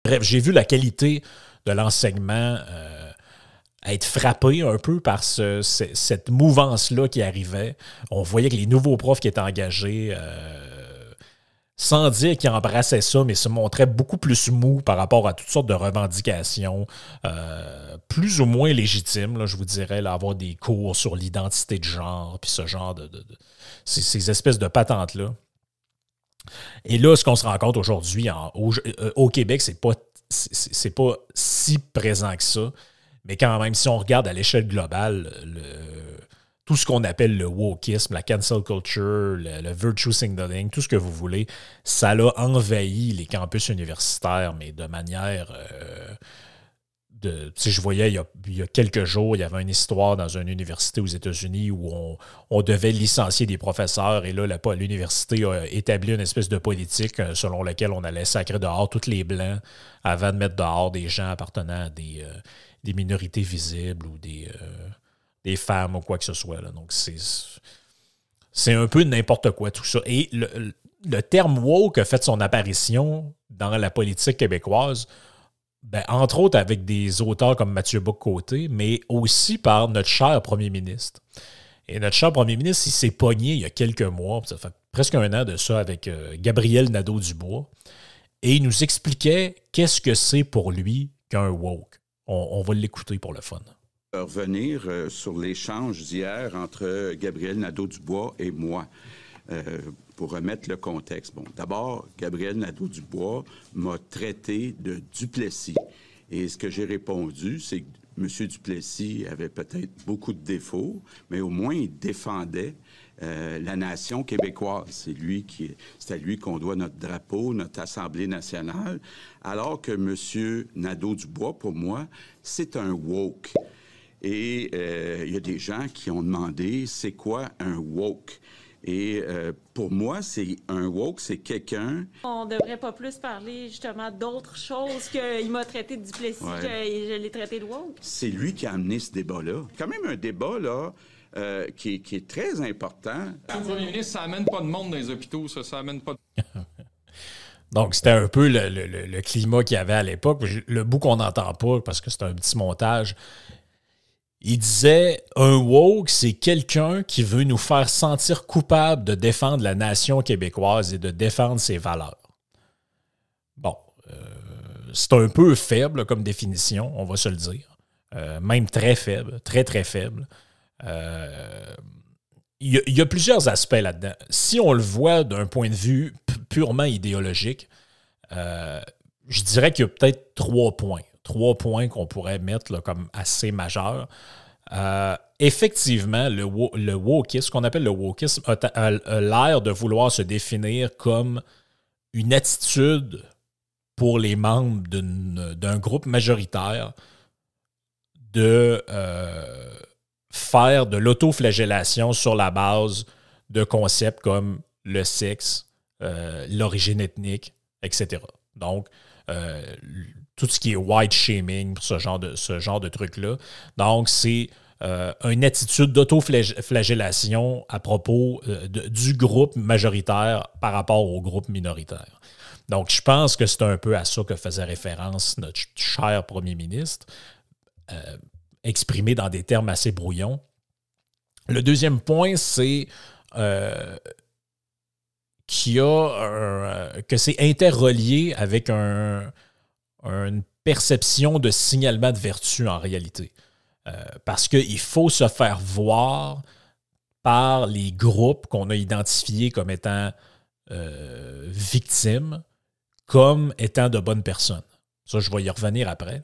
Bref, j'ai vu la qualité de l'enseignement être frappé un peu par cette mouvance-là qui arrivait. On voyait que les nouveaux profs qui étaient engagés, sans dire qu'ils embrassaient ça, mais se montraient beaucoup plus mous par rapport à toutes sortes de revendications, plus ou moins légitimes, là, je vous dirais, là, avoir des cours sur l'identité de genre, puis ce genre ces espèces de patentes-là. Et là, ce qu'on se rend compte aujourd'hui au Québec, c'est pas si présent que ça. Mais quand même, si on regarde à l'échelle globale, tout ce qu'on appelle le wokisme, la cancel culture, le virtue signaling, tout ce que vous voulez, ça a envahi les campus universitaires, mais de manière... je voyais il y a quelques jours, il y avait une histoire dans une université aux États-Unis où on devait licencier des professeurs et là, l'université a établi une espèce de politique selon laquelle on allait sacrer dehors tous les Blancs avant de mettre dehors des gens appartenant à des minorités visibles ou des femmes ou quoi que ce soit. Là. Donc, c'est un peu n'importe quoi tout ça. Et le terme « woke » a fait son apparition dans la politique québécoise, entre autres avec des auteurs comme Mathieu Bock-Côté, mais aussi par notre cher premier ministre. Et notre cher premier ministre, il s'est pogné il y a quelques mois, ça fait presque un an de ça, avec Gabriel Nadeau-Dubois, et il nous expliquait qu'est-ce que c'est pour lui qu'un woke. On va l'écouter pour le fun. Revenir sur l'échange d'hier entre Gabriel Nadeau-Dubois et moi. Pour remettre le contexte. Bon, d'abord, Gabriel Nadeau-Dubois m'a traité de Duplessis. Et ce que j'ai répondu, c'est que M. Duplessis avait peut-être beaucoup de défauts, mais au moins il défendait la nation québécoise. C'est à lui qu'on doit notre drapeau, notre Assemblée nationale, alors que M. Nadeau-Dubois, pour moi, c'est un woke. Et il y a des gens qui ont demandé, c'est quoi un woke? Et pour moi, un woke, c'est quelqu'un... On devrait pas plus parler justement d'autres choses qu'il m'a traité de Duplessis, que je l'ai traité de woke. C'est lui qui a amené ce débat-là. Quand même un débat là qui est très important. Le premier ministre, ça amène pas de monde dans les hôpitaux, ça amène pas de... Donc, c'était un peu le climat qu'il y avait à l'époque. Le bout qu'on n'entend pas, parce que c'est un petit montage... Il disait « Un woke, c'est quelqu'un qui veut nous faire sentir coupables de défendre la nation québécoise et de défendre ses valeurs. » Bon, c'est un peu faible comme définition, on va se le dire. Même très faible, très, très faible. Il y a plusieurs aspects là-dedans. Si on le voit d'un point de vue purement idéologique, je dirais qu'il y a peut-être 3 points. 3 points qu'on pourrait mettre là, comme assez majeurs. Effectivement, le wokisme, ce qu'on appelle le wokisme, a l'air de vouloir se définir comme une attitude pour les membres d'un groupe majoritaire de faire de l'autoflagellation sur la base de concepts comme le sexe, l'origine ethnique, etc. Donc, tout ce qui est white shaming, ce genre de truc-là. Donc, c'est une attitude d'autoflagellation à propos du groupe majoritaire par rapport au groupe minoritaire. Donc, je pense que c'est un peu à ça que faisait référence notre cher premier ministre, exprimé dans des termes assez brouillons. Le deuxième point, c'est que c'est interrelié avec une perception de signalement de vertu en réalité. Parce qu'il faut se faire voir par les groupes qu'on a identifiés comme étant victimes, comme étant de bonnes personnes. Ça, je vais y revenir après.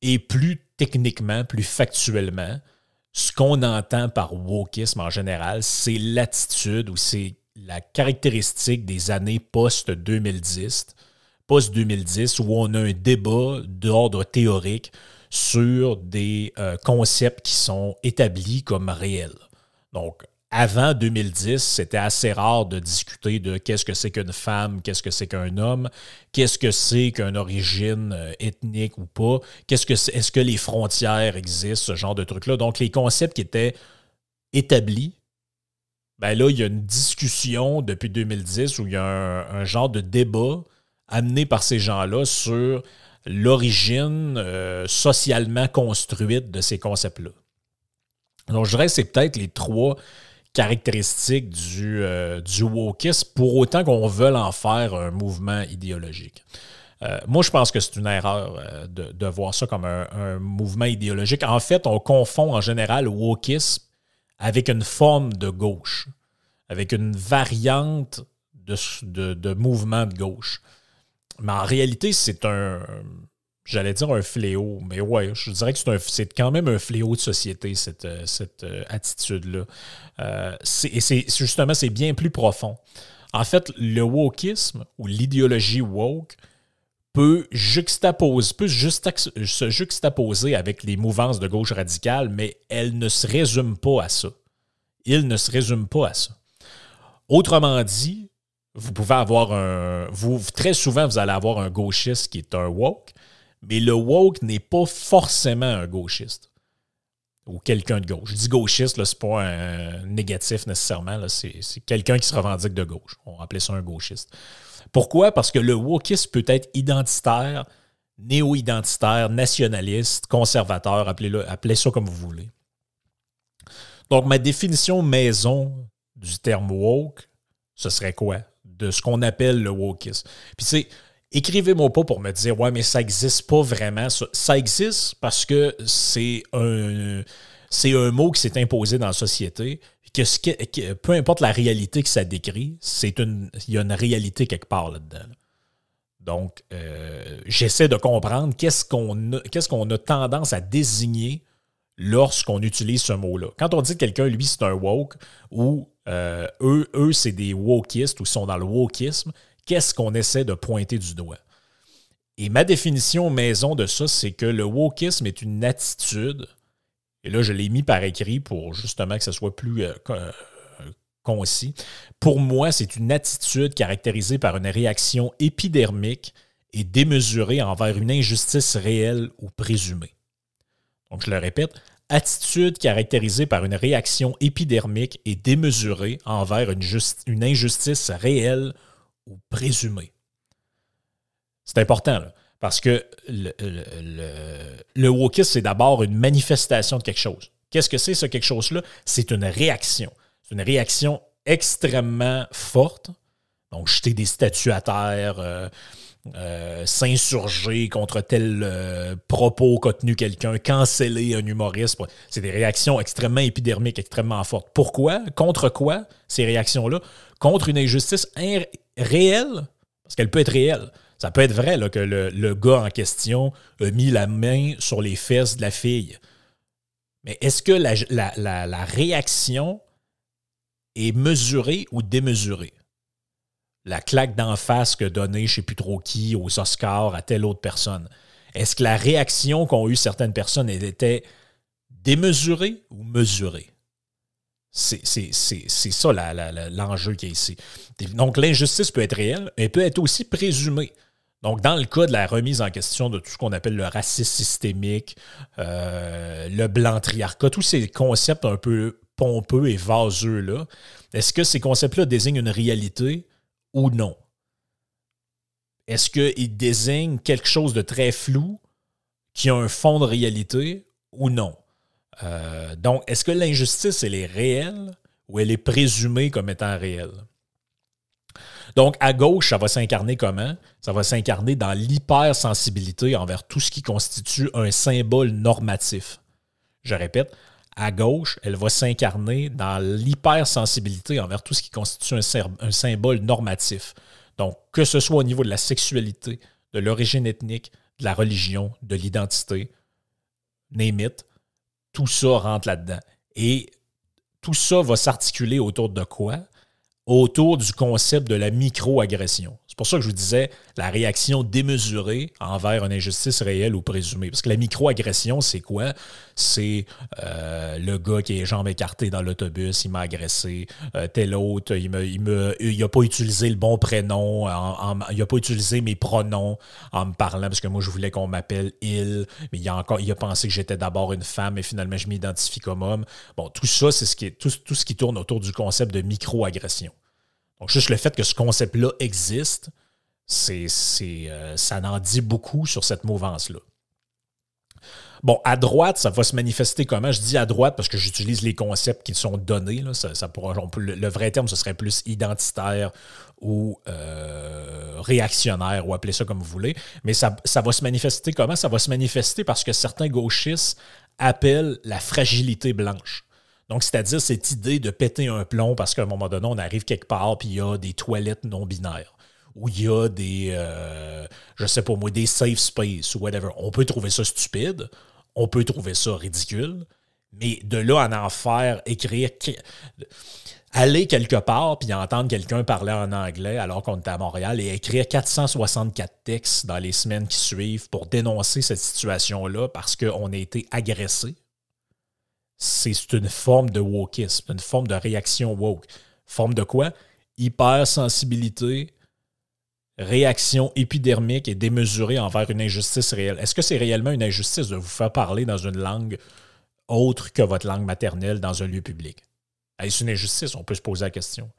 Et plus techniquement, plus factuellement, ce qu'on entend par wokisme en général, c'est l'attitude ou c'est la caractéristique des années post-2010, où on a un débat d'ordre théorique sur des concepts qui sont établis comme réels. Donc, avant 2010, c'était assez rare de discuter de qu'est-ce que c'est qu'une femme, qu'est-ce que c'est qu'un homme, qu'est-ce que c'est qu'une origine ethnique ou pas, est-ce que les frontières existent, ce genre de trucs-là. Donc, les concepts qui étaient établis, ben là, il y a une discussion depuis 2010 où il y a un genre de débat amené par ces gens-là sur l'origine socialement construite de ces concepts-là. Donc, je dirais que c'est peut-être les 3 caractéristiques du wokisme, pour autant qu'on veuille en faire un mouvement idéologique. Moi, je pense que c'est une erreur de voir ça comme un mouvement idéologique. En fait, on confond en général le wokisme avec une forme de gauche, avec une variante de mouvement de gauche. Mais en réalité, c'est j'allais dire un fléau, mais ouais, je dirais que c'est quand même un fléau de société, cette attitude-là. Justement, c'est bien plus profond. En fait, le wokisme ou l'idéologie woke peut se juxtaposer avec les mouvances de gauche radicale, mais elle ne se résume pas à ça. Il ne se résume pas à ça. Autrement dit, vous pouvez avoir très souvent, vous allez avoir un gauchiste qui est un woke, mais le woke n'est pas forcément un gauchiste ou quelqu'un de gauche. Je dis gauchiste, ce n'est pas un négatif nécessairement, là, c'est quelqu'un qui se revendique de gauche. On va appeler ça un gauchiste. Pourquoi? Parce que le wokisme peut être identitaire, néo-identitaire, nationaliste, conservateur, appelez ça comme vous voulez. Donc, ma définition maison du terme woke, ce serait quoi? De ce qu'on appelle le wokisme. Puis, tu sais, écrivez-moi pas pour me dire « Ouais, mais ça n'existe pas vraiment. » Ça existe parce que c'est un mot qui s'est imposé dans la société. Peu importe la réalité que ça décrit, il y a une réalité quelque part là-dedans. Donc, j'essaie de comprendre qu'est-ce qu'on a tendance à désigner lorsqu'on utilise ce mot-là. Quand on dit que quelqu'un, lui, c'est un woke, ou eux, c'est des wokistes, ou sont dans le wokisme, qu'est-ce qu'on essaie de pointer du doigt? Et ma définition maison de ça, c'est que le wokisme est une attitude, et là, je l'ai mis par écrit pour justement que ce soit plus concis. Pour moi, c'est une attitude caractérisée par une réaction épidermique et démesurée envers une injustice réelle ou présumée. Donc, je le répète, attitude caractérisée par une réaction épidermique et démesurée envers une injustice réelle ou présumée. C'est important, là, parce que le wokisme, c'est d'abord une manifestation de quelque chose. Qu'est-ce que c'est, ce quelque chose-là? C'est une réaction. C'est une réaction extrêmement forte. Donc, jeter des statues à terre, s'insurger contre tel propos qu'a tenu quelqu'un, canceller un humoriste. C'est des réactions extrêmement épidermiques, extrêmement fortes. Pourquoi? Contre quoi, ces réactions-là? Contre une injustice réelle, parce qu'elle peut être réelle. Ça peut être vrai là, que le gars en question a mis la main sur les fesses de la fille. Mais est-ce que la réaction est mesurée ou démesurée? La claque d'en face que donnée, je ne sais plus trop qui, aux Oscars, à telle autre personne. Est-ce que la réaction qu'ont eu certaines personnes elle était démesurée ou mesurée? C'est ça l'enjeu qui est ici. Donc, l'injustice peut être réelle, mais peut être aussi présumée. Donc, dans le cas de la remise en question de tout ce qu'on appelle le racisme systémique, le blanc-triarcat, tous ces concepts un peu pompeux et vaseux-là, est-ce que ces concepts-là désignent une réalité ou non? Est-ce qu'ils désignent quelque chose de très flou qui a un fond de réalité ou non? Donc, est-ce que l'injustice, elle est réelle ou elle est présumée comme étant réelle? Donc, à gauche, ça va s'incarner comment? Ça va s'incarner dans l'hypersensibilité envers tout ce qui constitue un symbole normatif. Je répète, à gauche, elle va s'incarner dans l'hypersensibilité envers tout ce qui constitue un symbole normatif. Donc, que ce soit au niveau de la sexualité, de l'origine ethnique, de la religion, de l'identité, name it, tout ça rentre là-dedans. Et tout ça va s'articuler autour de quoi? Autour du concept de la micro-agression. C'est C'est pour ça que je vous disais la réaction démesurée envers une injustice réelle ou présumée. Parce que la microagression, c'est quoi? C'est le gars qui a les jambes écartées dans l'autobus, il m'a agressé. Tel autre, il n'a pas utilisé le bon prénom, il n'a pas utilisé mes pronoms en me parlant, parce que moi, je voulais qu'on m'appelle il, mais il a pensé que j'étais d'abord une femme, et finalement, je m'identifie comme homme. Bon, tout ça, c'est tout ce qui tourne autour du concept de microagression. Donc, juste le fait que ce concept-là existe, ça en dit beaucoup sur cette mouvance-là. Bon, à droite, ça va se manifester comment? Je dis à droite parce que j'utilise les concepts qui sont donnés. Là. Le vrai terme, ce serait plus identitaire ou réactionnaire, ou appelez ça comme vous voulez. Mais ça va se manifester comment? Ça va se manifester parce que certains gauchistes appellent la fragilité blanche. Donc, c'est-à-dire cette idée de péter un plomb parce qu'à un moment donné, on arrive quelque part puis il y a des toilettes non-binaires ou il y a des, je sais pas moi, des safe space ou whatever. On peut trouver ça stupide, on peut trouver ça ridicule, mais de là à en faire écrire, aller quelque part puis entendre quelqu'un parler en anglais alors qu'on est à Montréal et écrire 464 textes dans les semaines qui suivent pour dénoncer cette situation-là parce qu'on a été agressé, c'est une forme de wokisme, une forme de réaction woke. Forme de quoi? Hypersensibilité, réaction épidermique et démesurée envers une injustice réelle. Est-ce que c'est réellement une injustice de vous faire parler dans une langue autre que votre langue maternelle dans un lieu public? Est-ce une injustice? On peut se poser la question.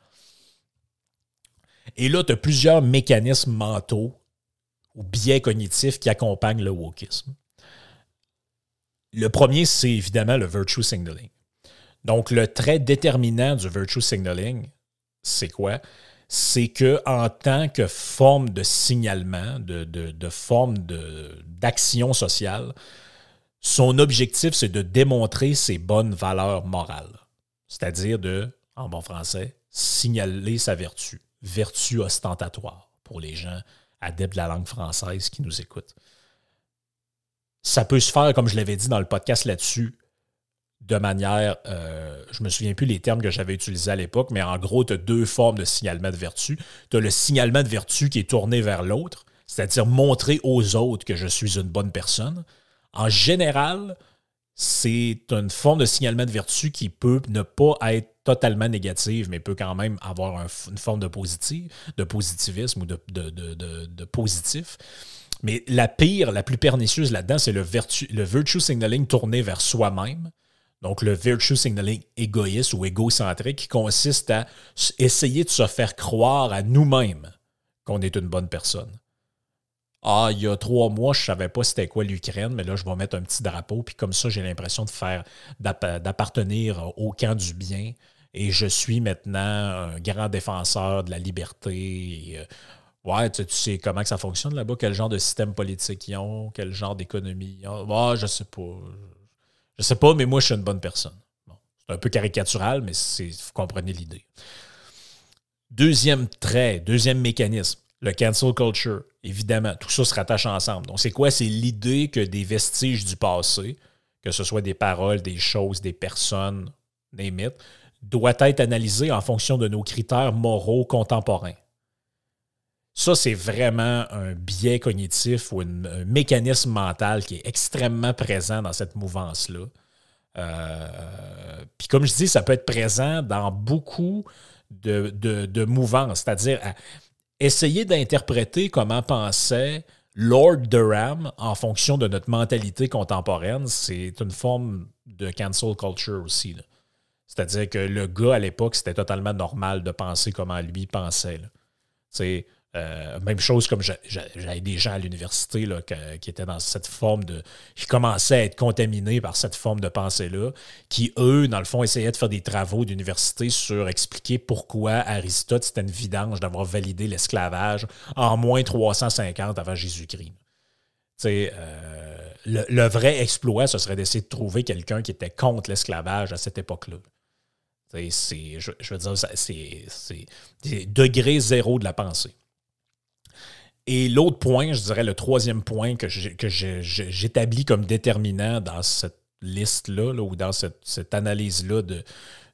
Et là, tu as plusieurs mécanismes mentaux ou biais cognitifs qui accompagnent le wokisme. Le premier, c'est évidemment le virtue signaling. Donc, le trait déterminant du virtue signaling, c'est quoi? C'est qu'en tant que forme de signalement, de forme d'action sociale, son objectif, c'est de démontrer ses bonnes valeurs morales. C'est-à-dire de, en bon français, signaler sa vertu. Vertu ostentatoire pour les gens adeptes de la langue française qui nous écoutent. Ça peut se faire, comme je l'avais dit dans le podcast là-dessus, de manière, je ne me souviens plus les termes que j'avais utilisés à l'époque, mais en gros, tu as deux formes de signalement de vertu. Tu as le signalement de vertu qui est tourné vers l'autre, c'est-à-dire montrer aux autres que je suis une bonne personne. En général, c'est une forme de signalement de vertu qui peut ne pas être totalement négative, mais peut quand même avoir une forme de positivisme ou de positif. Mais la plus pernicieuse là-dedans, c'est le virtue signaling tourné vers soi-même. Donc, le virtue signaling égoïste ou égocentrique qui consiste à essayer de se faire croire à nous-mêmes qu'on est une bonne personne. Ah, il y a 3 mois, je ne savais pas c'était quoi l'Ukraine, mais là, je vais mettre un petit drapeau, puis comme ça, j'ai l'impression d'appartenir au camp du bien. Et je suis maintenant un grand défenseur de la liberté. Ouais, tu sais comment que ça fonctionne là-bas? Quel genre de système politique ils ont? Quel genre d'économie ils ont? Ah, je sais pas. Je sais pas, mais moi, je suis une bonne personne. Bon, c'est un peu caricatural, mais vous comprenez l'idée. Deuxième trait, deuxième mécanisme, le cancel culture. Évidemment, tout ça se rattache ensemble. Donc, c'est quoi? C'est l'idée que des vestiges du passé, que ce soit des paroles, des choses, des personnes, name it, doit être analysé en fonction de nos critères moraux contemporains. Ça, c'est vraiment un biais cognitif ou un mécanisme mental qui est extrêmement présent dans cette mouvance-là. Puis comme je dis, ça peut être présent dans beaucoup de mouvances, c'est-à-dire essayer d'interpréter comment pensait Lord Durham en fonction de notre mentalité contemporaine, c'est une forme de cancel culture aussi, là. C'est-à-dire que le gars, à l'époque, c'était totalement normal de penser comment lui pensait. Même chose comme j'avais des gens à l'université là, qui étaient dans cette forme qui commençaient à être contaminés par cette forme de pensée-là, qui, eux, dans le fond, essayaient de faire des travaux d'université sur expliquer pourquoi Aristote, c'était une vidange d'avoir validé l'esclavage en moins 350 avant Jésus-Christ. Le vrai exploit, ce serait d'essayer de trouver quelqu'un qui était contre l'esclavage à cette époque-là. Je veux dire, c'est degré zéro de la pensée. Et l'autre point, je dirais le troisième point que j'établis comme déterminant dans cette liste-là là, ou dans cette analyse-là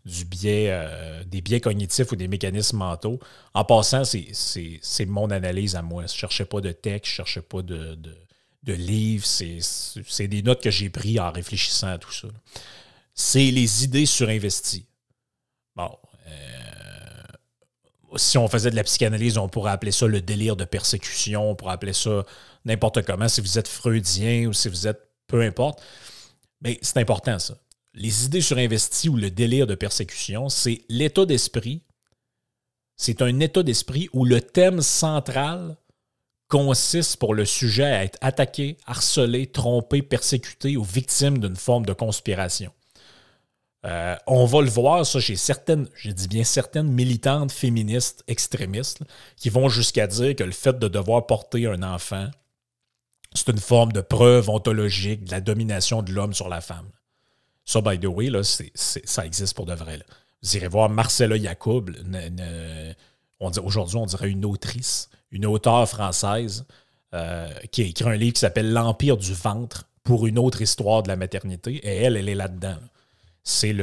des biais cognitifs ou des mécanismes mentaux. En passant, c'est mon analyse à moi. Je ne cherchais pas de texte, je ne cherchais pas de livres. C'est des notes que j'ai prises en réfléchissant à tout ça. C'est les idées surinvesties. Bon, si on faisait de la psychanalyse, on pourrait appeler ça le délire de persécution, on pourrait appeler ça n'importe comment, si vous êtes freudien ou si vous êtes peu importe. Mais c'est important, ça. Les idées surinvesties ou le délire de persécution, c'est l'état d'esprit. C'est un état d'esprit où le thème central consiste pour le sujet à être attaqué, harcelé, trompé, persécuté ou victime d'une forme de conspiration. On va le voir, ça, chez certaines militantes féministes extrémistes là, qui vont jusqu'à dire que le fait de devoir porter un enfant, c'est une forme de preuve ontologique de la domination de l'homme sur la femme. Ça, by the way, là, ça existe pour de vrai. Là. Vous irez voir Marcella Yacoub, aujourd'hui, on dirait une autrice, une auteure française qui a écrit un livre qui s'appelle « L'Empire du ventre pour une autre histoire de la maternité ». Et elle est là-dedans. C'est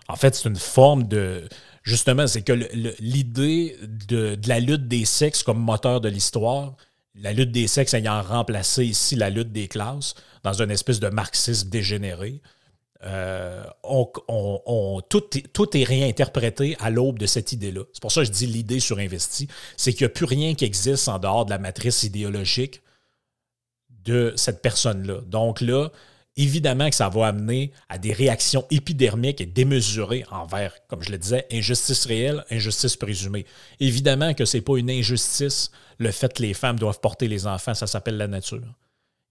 en fait, c'est une forme de... Justement, c'est que l'idée de la lutte des sexes comme moteur de l'histoire, la lutte des sexes ayant remplacé ici la lutte des classes, dans une espèce de marxisme dégénéré, tout est réinterprété à l'aube de cette idée-là. C'est pour ça que je dis l'idée surinvestie, c'est qu'il n'y a plus rien qui existe en dehors de la matrice idéologique de cette personne-là. Donc là, évidemment que ça va amener à des réactions épidermiques et démesurées envers, comme je le disais, injustice réelle, injustice présumée. Évidemment que ce n'est pas une injustice le fait que les femmes doivent porter les enfants, ça s'appelle la nature.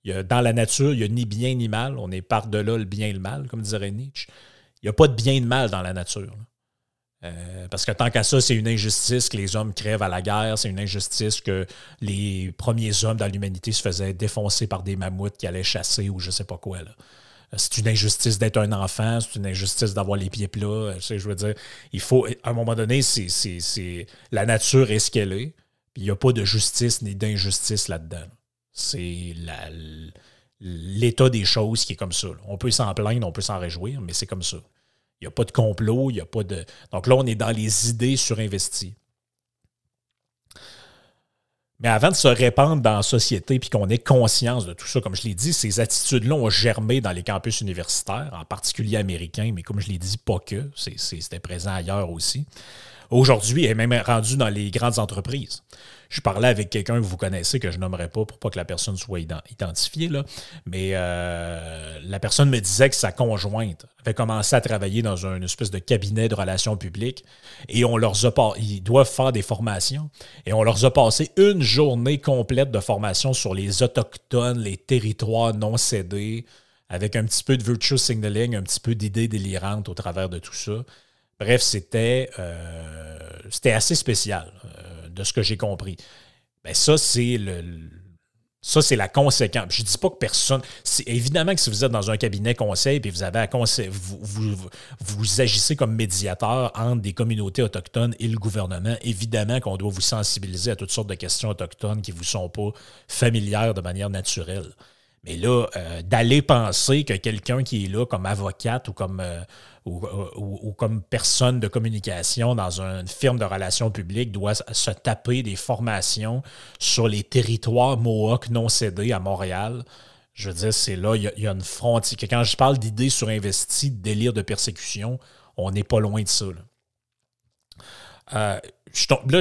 Dans la nature, il n'y a ni bien ni mal. On est par-delà le bien et le mal, comme dirait Nietzsche. Il n'y a pas de bien et de mal dans la nature. Parce que tant qu'à ça, c'est une injustice que les hommes crèvent à la guerre, c'est une injustice que les premiers hommes dans l'humanité se faisaient défoncer par des mammouths qui allaient chasser ou je ne sais pas quoi. Là. C'est une injustice d'être un enfant, c'est une injustice d'avoir les pieds plats. Je veux dire, il faut, à un moment donné, la nature est ce qu'elle est, puis il n'y a pas de justice ni d'injustice là-dedans. C'est l'état des choses qui est comme ça. Là. On peut s'en plaindre, on peut s'en réjouir, mais c'est comme ça. Il n'y a pas de complot, il n'y a pas de... Donc là, on est dans les idées surinvesties. Mais avant de se répandre dans la société puis qu'on ait conscience de tout ça, comme je l'ai dit, ces attitudes-là ont germé dans les campus universitaires, en particulier américains, mais comme je l'ai dit, pas que. C'était présent ailleurs aussi. Aujourd'hui, elle est même rendue dans les grandes entreprises. Je parlais avec quelqu'un que vous connaissez, que je nommerai pas pour pas que la personne soit identifiée, là. Mais la personne me disait que sa conjointe avait commencé à travailler dans une espèce de cabinet de relations publiques et ils doivent faire des formations et on leur a passé une journée complète de formation sur les Autochtones, les territoires non cédés, avec un petit peu de virtue signaling, un petit peu d'idées délirantes au travers de tout ça. Bref, c'était assez spécial, de ce que j'ai compris. Ben ça, c'est la conséquence. Je ne dis pas que personne... Évidemment que si vous êtes dans un cabinet conseil et vous avez à vous agissez comme médiateur entre des communautés autochtones et le gouvernement, évidemment qu'on doit vous sensibiliser à toutes sortes de questions autochtones qui ne vous sont pas familières de manière naturelle. Mais là, d'aller penser que quelqu'un qui est là comme avocate ou comme personne de communication dans une firme de relations publiques doit se taper des formations sur les territoires Mohawks non cédés à Montréal, je veux dire, c'est là, il y a une frontière. Quand je parle d'idées surinvesties, de délire de persécution, on n'est pas loin de ça. Là,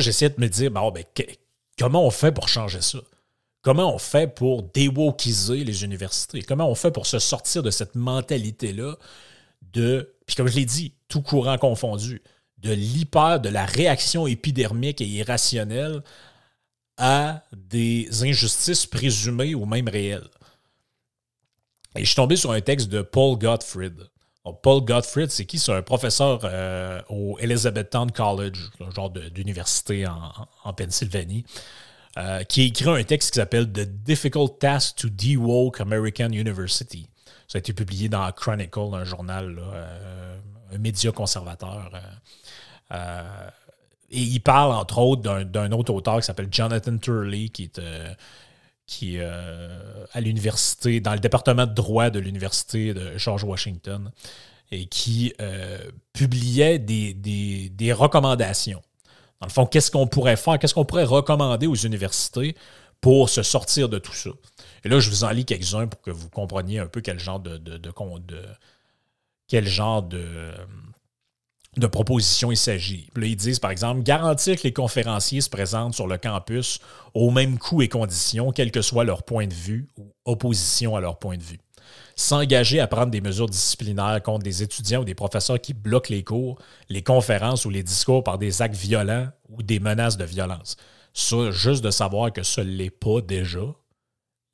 j'essayais de me dire, comment on fait pour changer ça? Comment on fait pour déwokiser les universités? Comment on fait pour se sortir de cette mentalité-là puis comme je l'ai dit, tout courant confondu, de la réaction épidermique et irrationnelle à des injustices présumées ou même réelles. Et je suis tombé sur un texte de Paul Gottfried. Donc, Paul Gottfried, c'est qui? C'est un professeur au Elizabethtown College, un genre d'université en Pennsylvanie, qui a écrit un texte qui s'appelle « The Difficult Task to Dewoke American University ». Ça a été publié dans Chronicle, un journal, là, un média conservateur. Et il parle, entre autres, d'un autre auteur qui s'appelle Jonathan Turley, qui est à l'université, dans le département de droit de l'université de George Washington. et qui publiait des recommandations. Dans le fond, qu'est-ce qu'on pourrait faire, qu'est-ce qu'on pourrait recommander aux universités pour se sortir de tout ça. Et là, je vous en lis quelques-uns pour que vous compreniez un peu quel genre de propositions il s'agit. Puis là, ils disent, par exemple, garantir que les conférenciers se présentent sur le campus au même coût et conditions, quel que soit leur point de vue ou opposition à leur point de vue. S'engager à prendre des mesures disciplinaires contre des étudiants ou des professeurs qui bloquent les cours, les conférences ou les discours par des actes violents ou des menaces de violence. Ça, juste de savoir que ça ne l'est pas déjà,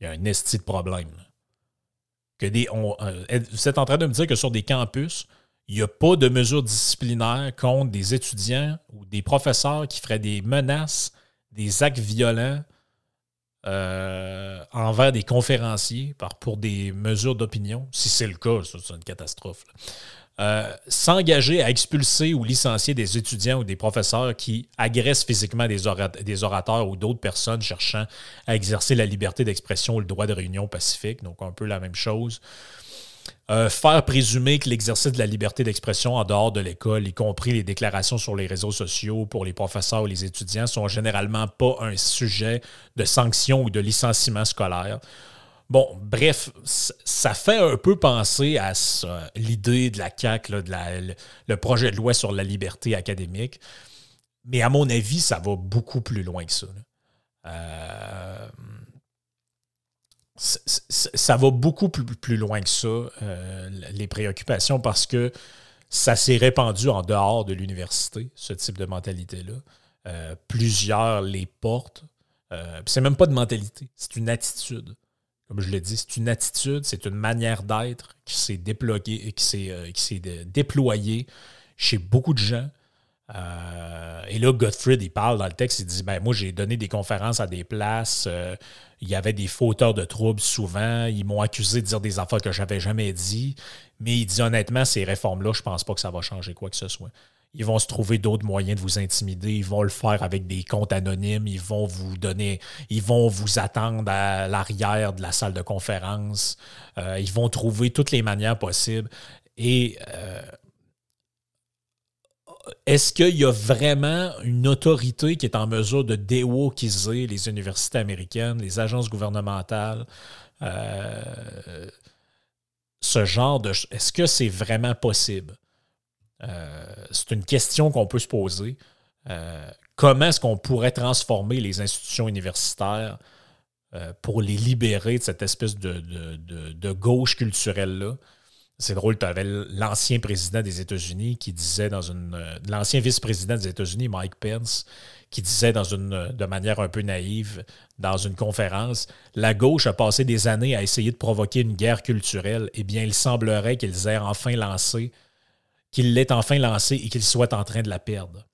il y a un esti de problème. Vous êtes en train de me dire que sur des campus, il n'y a pas de mesures disciplinaires contre des étudiants ou des professeurs qui feraient des menaces, des actes violents envers des conférenciers pour des mesures d'opinion. Si c'est le cas, ça, c'est une catastrophe. S'engager à expulser ou licencier des étudiants ou des professeurs qui agressent physiquement des orateurs ou d'autres personnes cherchant à exercer la liberté d'expression ou le droit de réunion pacifique. Donc, un peu la même chose. Faire présumer que l'exercice de la liberté d'expression en dehors de l'école, y compris les déclarations sur les réseaux sociaux pour les professeurs ou les étudiants, sont généralement pas un sujet de sanction ou de licenciement scolaire. Bon, bref, ça fait un peu penser à l'idée de la CAQ, là, le projet de loi sur la liberté académique, mais à mon avis, ça va beaucoup plus loin que ça. Ça va beaucoup plus loin que ça, les préoccupations, parce que ça s'est répandu en dehors de l'université, ce type de mentalité-là. Plusieurs les portent. C'est même pas de mentalité, c'est une attitude. Comme je l'ai dit, c'est une attitude, c'est une manière d'être qui s'est déployée chez beaucoup de gens. Et là, Gottfried, il parle dans le texte, il dit moi, j'ai donné des conférences à des places, il y avait des fauteurs de troubles souvent, ils m'ont accusé de dire des affaires que je n'avais jamais dit, mais il dit honnêtement, ces réformes-là, je ne pense pas que ça va changer quoi que ce soit. Ils vont se trouver d'autres moyens de vous intimider, ils vont le faire avec des comptes anonymes, ils vont vous attendre à l'arrière de la salle de conférence, ils vont trouver toutes les manières possibles. Et est-ce qu'il y a vraiment une autorité qui est en mesure de déwokiser les universités américaines, les agences gouvernementales, ce genre de... Est-ce que c'est vraiment possible? C'est une question qu'on peut se poser. Comment est-ce qu'on pourrait transformer les institutions universitaires pour les libérer de cette espèce de gauche culturelle-là? C'est drôle, tu avais l'ancien président des États-Unis qui disait l'ancien vice-président des États-Unis, Mike Pence, qui disait de manière un peu naïve dans une conférence, la gauche a passé des années à essayer de provoquer une guerre culturelle. Eh bien, il semblerait qu'il l'ait enfin lancée et qu'il soit en train de la perdre.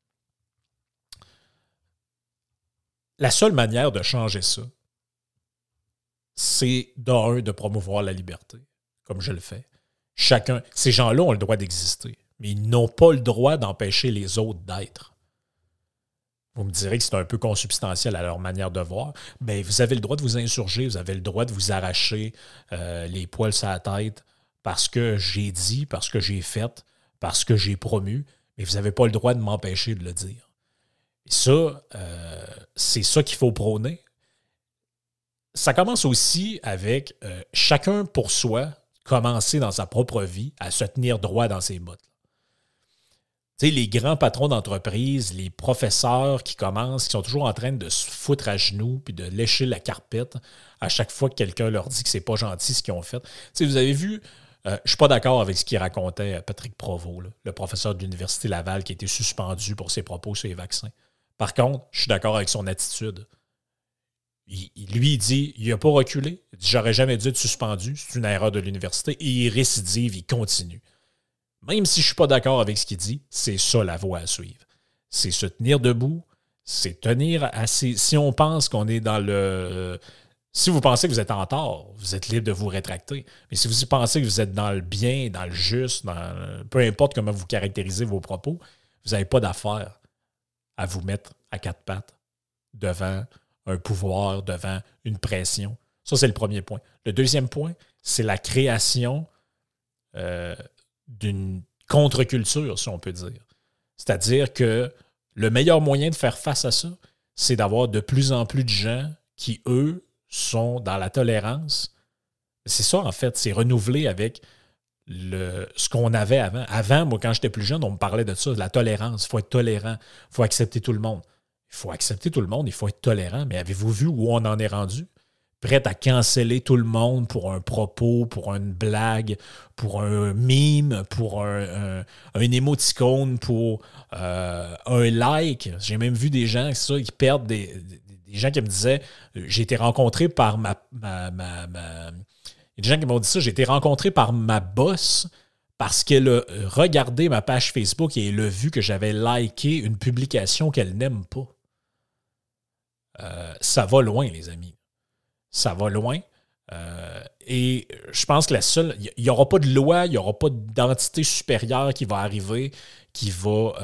La seule manière de changer ça, c'est de promouvoir la liberté, comme je le fais. Ces gens-là ont le droit d'exister, mais ils n'ont pas le droit d'empêcher les autres d'être. Vous me direz que c'est un peu consubstantiel à leur manière de voir. Bien, vous avez le droit de vous insurger, vous avez le droit de vous arracher les poils sur la tête parce que j'ai dit, parce que j'ai fait, parce que j'ai promu, mais vous n'avez pas le droit de m'empêcher de le dire. Et ça, c'est ça qu'il faut prôner. Ça commence aussi avec chacun pour soi, commencer dans sa propre vie à se tenir droit dans ses bottes. Tu sais, les grands patrons d'entreprise, les professeurs qui sont toujours en train de se foutre à genoux puis de lécher la carpette à chaque fois que quelqu'un leur dit que c'est pas gentil ce qu'ils ont fait. Tu sais, vous avez vu, je suis pas d'accord avec ce qu'il racontait Patrick Provost, là, le professeur de l'Université Laval qui a été suspendu pour ses propos sur les vaccins. Par contre, je suis d'accord avec son attitude. Il dit, il n'a pas reculé. Il dit, j'aurais jamais dû être suspendu. C'est une erreur de l'université. Et il récidive, il continue. Même si je ne suis pas d'accord avec ce qu'il dit, c'est ça la voie à suivre. C'est se tenir debout, c'est tenir assez. Si on pense qu'on est dans le... Si vous pensez que vous êtes en tort, vous êtes libre de vous rétracter. Mais si vous pensez que vous êtes dans le bien, dans le juste, peu importe comment vous caractérisez vos propos, vous n'avez pas d'affaire à vous mettre à quatre pattes devant un pouvoir, devant une pression. Ça, c'est le premier point. Le deuxième point, c'est la création d'une contre-culture, si on peut dire. C'est-à-dire que le meilleur moyen de faire face à ça, c'est d'avoir de plus en plus de gens qui, eux, sont dans la tolérance. C'est ça, en fait, c'est renouvelé avec ce qu'on avait avant. Avant, moi, quand j'étais plus jeune, on me parlait de ça, de la tolérance. Il faut être tolérant, il faut accepter tout le monde. Il faut accepter tout le monde, il faut être tolérant. Mais avez-vous vu où on en est rendu? Prêt à canceller tout le monde pour un propos, pour une blague, pour un meme, pour un émoticône, pour un like. J'ai même vu des gens qui perdent des gens qui me disaient j'ai été rencontré par il y a des gens qui m'ont dit ça, j'ai été rencontré par ma boss parce qu'elle a regardé ma page Facebook et elle a vu que j'avais liké une publication qu'elle n'aime pas. Ça va loin, les amis. Ça va loin. Et je pense que il n'y aura pas de loi, il n'y aura pas d'entité supérieure qui va arriver, qui va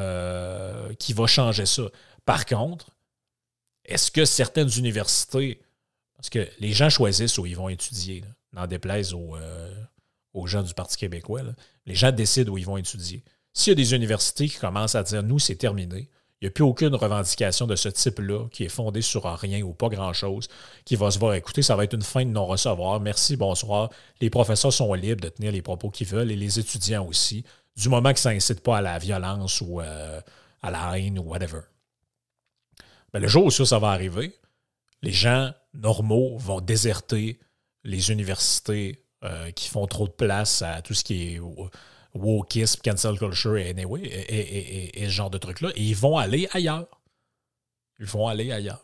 changer ça. Par contre, est-ce que certaines universités, parce que les gens choisissent où ils vont étudier, là, n'en déplaise aux gens du Parti québécois, là, les gens décident où ils vont étudier. S'il y a des universités qui commencent à dire « nous, c'est terminé », il n'y a plus aucune revendication de ce type-là qui est fondée sur rien ou pas grand-chose, qui va se voir, écoutez, ça va être une fin de non-recevoir. Merci, bonsoir. Les professeurs sont libres de tenir les propos qu'ils veulent et les étudiants aussi, du moment que ça n'incite pas à la violence ou à la haine ou whatever. Ben, le jour où ça va arriver, les gens normaux vont déserter les universités qui font trop de place à tout ce qui est wokisme, cancel culture et ce genre de trucs-là. Et ils vont aller ailleurs. Ils vont aller ailleurs.